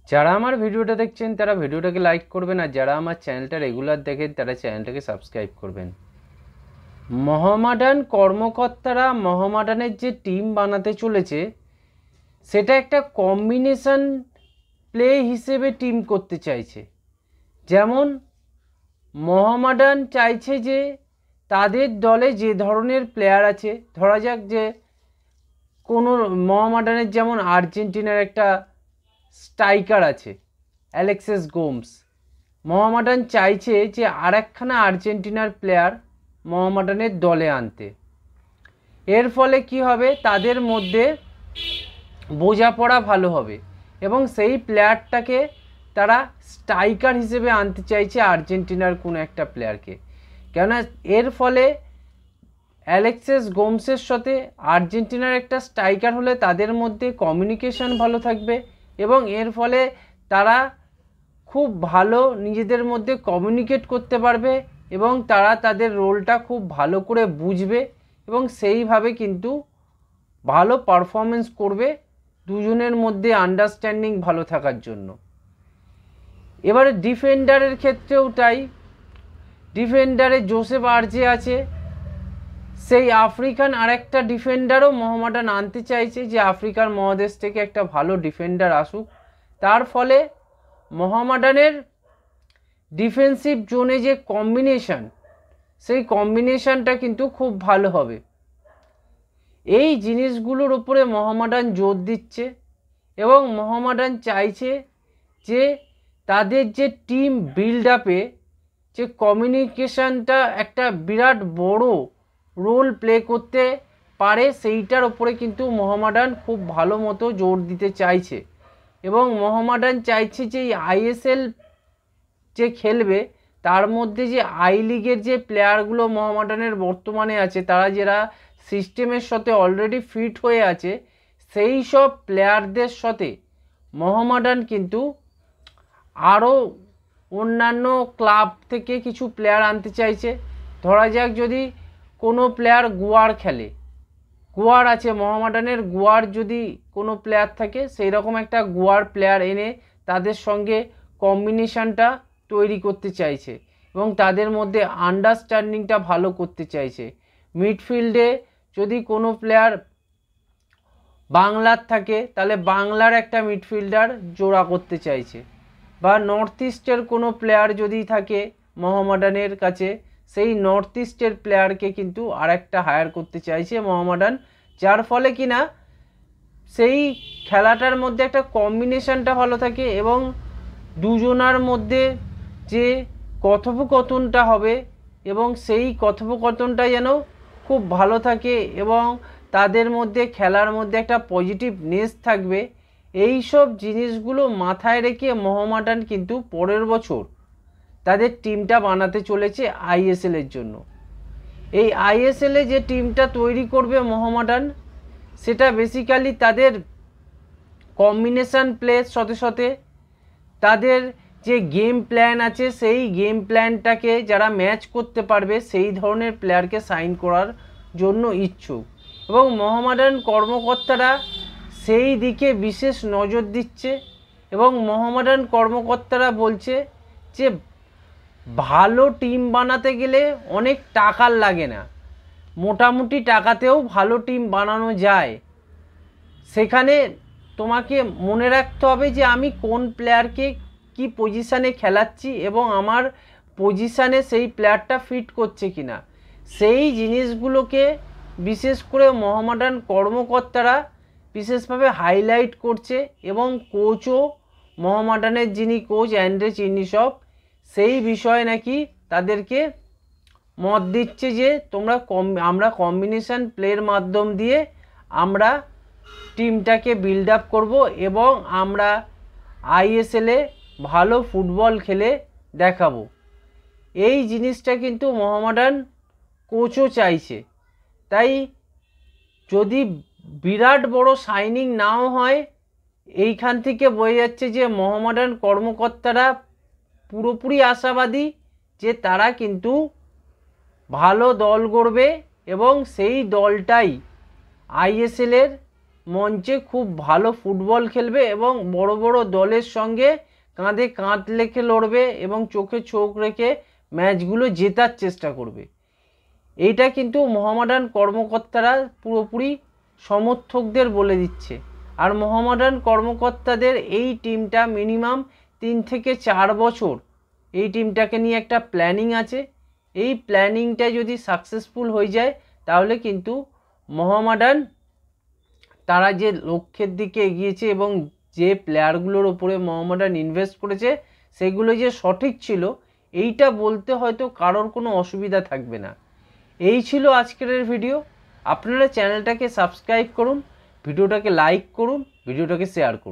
যারা আমার ভিডিওটা দেখছেন তারা ভিডিওটাকে লাইক করবেন, আর যারা আমার চ্যানেলটা রেগুলার দেখেন তারা চ্যানেলটাকে সাবস্ক্রাইব করবেন। মোহামেডান কর্মকর্তারা মোহামেডানের যে টিম বানাতে চলেছে সেটা একটা কম্বিনেশন প্লে হিসেবে টিম করতে চাইছে। যেমন মোহামেডান চাইছে যে তাদের দলে যে ধরনের প্লেয়ার আছে, ধরা যাক যে কোনো মোহামেডানের যেমন আর্জেন্টিনার একটা স্ট্রাইকার আছে অ্যালেক্সিস গোমস, মোহামেডান চাইছে যে আরেকখানা আর্জেন্টিনার প্লেয়ার মোহামেডানের দলে আনতে। এর ফলে কি হবে, তাদের মধ্যে বোঝাপড়া ভালো হবে এবং সেই প্লেয়ারটাকে তারা স্ট্রাইকার হিসেবে আনতে চাইছে আর্জেন্টিনার কোনো একটা প্লেয়ারকে। কেননা এর ফলে অ্যালেক্সিস গোমসের সাথে আর্জেন্টিনার একটা স্ট্রাইকার হলে তাদের মধ্যে কমিউনিকেশন ভালো থাকবে এবং এর ফলে তারা খুব ভালো নিজেদের মধ্যে কমিউনিকেট করতে পারবে এবং তারা তাদের রোলটা খুব ভালো করে বুঝবে এবং সেইভাবে কিন্তু ভালো পারফরমেন্স করবে দুজনের মধ্যে আন্ডারস্ট্যান্ডিং ভালো থাকার জন্য। এবারে ডিফেন্ডারের ক্ষেত্রেও তাই। ডিফেন্ডারে জোসেফ আর্জে আছে, সেই আফ্রিকান আরেকটা ডিফেন্ডারও মোহামেডান আনতে চাইছে যে আফ্রিকার মহাদেশ থেকে একটা ভালো ডিফেন্ডার আসুক। তার ফলে মোহামেডানের ডিফেন্সিভ জোনে যে কম্বিনেশন, সেই কম্বিনেশনটা কিন্তু খুব ভালো হবে। এই জিনিসগুলোর উপরে মোহামেডান জোর দিচ্ছে এবং মোহামেডান চাইছে যে তাদের যে টিম বিল্ড আপে যে কমিউনিকেশনটা একটা বিরাট বড় রোল প্লে করতে পারে, সেইটার ওপরে কিন্তু মোহামেডান খুব ভালো মতো জোর দিতে চাইছে এবং মোহামেডান চাইছে যে এই আইএসএল যে খেলবে তার মধ্যে যে আই লিগের যে প্লেয়ারগুলো মোহামেডানের বর্তমানে আছে, তারা যারা সিস্টেমের সাথে অলরেডি ফিট হয়ে আছে, সেই সব প্লেয়ারদের সাথে মোহামেডান কিন্তু আরও অন্যান্য ক্লাব থেকে কিছু প্লেয়ার আনতে চাইছে। ধরা যাক যদি কোনো প্লেয়ার গোয়ার খেলে, গোয়ার আছে মোহামেডানের, গোয়ার যদি কোনো প্লেয়ার থাকে সেই রকম একটা গোয়ার প্লেয়ার এনে তাদের সঙ্গে কম্বিনেশনটা তৈরি করতে চাইছে এবং তাদের মধ্যে আন্ডারস্ট্যান্ডিংটা ভালো করতে চাইছে। মিডফিল্ডে যদি কোনো প্লেয়ার বাংলার থাকে তাহলে বাংলার একটা মিডফিল্ডার জোড়া করতে চাইছে, বা নর্থ ইস্টের কোনো প্লেয়ার যদি থাকে মোহামেডানের কাছে সেই নর্থ ইস্টের প্লেয়ারকে কিন্তু আরেকটা হায়ার করতে চাইছে মোহামেডান, যার ফলে কিনা সেই খেলাটার মধ্যে একটা কম্বিনেশনটা ভালো থাকে এবং দুজনার মধ্যে যে কথোপকথনটা হবে এবং সেই কথোপকথনটা যেন খুব ভালো থাকে এবং তাদের মধ্যে খেলার মধ্যে একটা পজিটিভনেস থাকবে। এই সব জিনিসগুলো মাথায় রেখে মোহামেডান কিন্তু পরের বছর তাদের টিমটা বানাতে চলেছে আইএসএলের জন্য। এই আইএসএলে যে টিমটা তৈরি করবে মোহামেডান, সেটা বেসিক্যালি তাদের কম্বিনেশন প্লের সাথে সাথে তাদের যে গেম প্ল্যান আছে সেই গেম প্ল্যানটাকে যারা ম্যাচ করতে পারবে সেই ধরনের প্লেয়ারকে সাইন করার জন্য ইচ্ছুক এবং মোহামেডান কর্মকর্তারা সেই দিকে বিশেষ নজর দিচ্ছে এবং মোহামেডান কর্মকর্তারা বলছে যে ভালো টিম বানাতে গেলে অনেক টাকার লাগে না, মোটামুটি টাকাতেও ভালো টিম বানানো যায়। সেখানে তোমাকে মনে রাখতে হবে যে আমি কোন প্লেয়ারকে কি পজিশানে খেলাচ্ছি এবং আমার পজিশানে সেই প্লেয়ারটা ফিট করছে কিনা, সেই জিনিসগুলোকে বিশেষ করে মোহামেডান কর্মকর্তারা বিশেষভাবে হাইলাইট করছে এবং কোচও মোহামেডানের যিনি কোচ অ্যান্ড্রে চিনিসব সেই বিষয়ে নাকি তাদেরকে মত দিচ্ছে যে আমরা কম্বিনেশন প্লের মাধ্যম দিয়ে আমরা টিমটাকে বিল্ড আপ করবো এবং আমরা আইএসএলে ভালো ফুটবল খেলে দেখাবো। এই জিনিসটা কিন্তু মোহামেডান কোচও চাইছে। তাই যদি বিরাট বড় সাইনিং নাও হয়, এইখান থেকে বোঝা যাচ্ছে যে মোহামেডান কর্মকর্তারা পুরোপুরি আশাবাদী যে তারা কিন্তু ভালো দল গড়বে এবং সেই দলটাই আইএসএলের মঞ্চে খুব ভালো ফুটবল খেলবে এবং বড় বড় দলের সঙ্গে কাঁধে কাঁধ রেখে লড়বে এবং চোখে চোখ রেখে ম্যাচগুলো জেতার চেষ্টা করবে। এইটা কিন্তু মোহামেডান কর্মকর্তারা পুরোপুরি সমর্থকদের বলে দিচ্ছে। আর মোহামেডান কর্মকর্তাদের এই টিমটা মিনিমাম 3 থেকে 4 বছর এই টিমটাকে নিয়ে একটা প্ল্যানিং আছে। এই প্ল্যানিংটা যদি সাকসেসফুল হয়ে যায় তাহলে কিন্তু মোহামেডান তারা যে লক্ষ্যের দিকে এগিয়েছে এবং যে প্লেয়ারগুলোর ওপরে মোহামেডান ইনভেস্ট করেছে সেগুলো যে সঠিক ছিল এইটা বলতে হয়তো কারোর কোনো অসুবিধা থাকবে না। এই ছিল আজকের ভিডিও। আপনারা চ্যানেলটাকে সাবস্ক্রাইব করুন, ভিডিওটাকে লাইক করুন, ভিডিওটাকে শেয়ার করুন।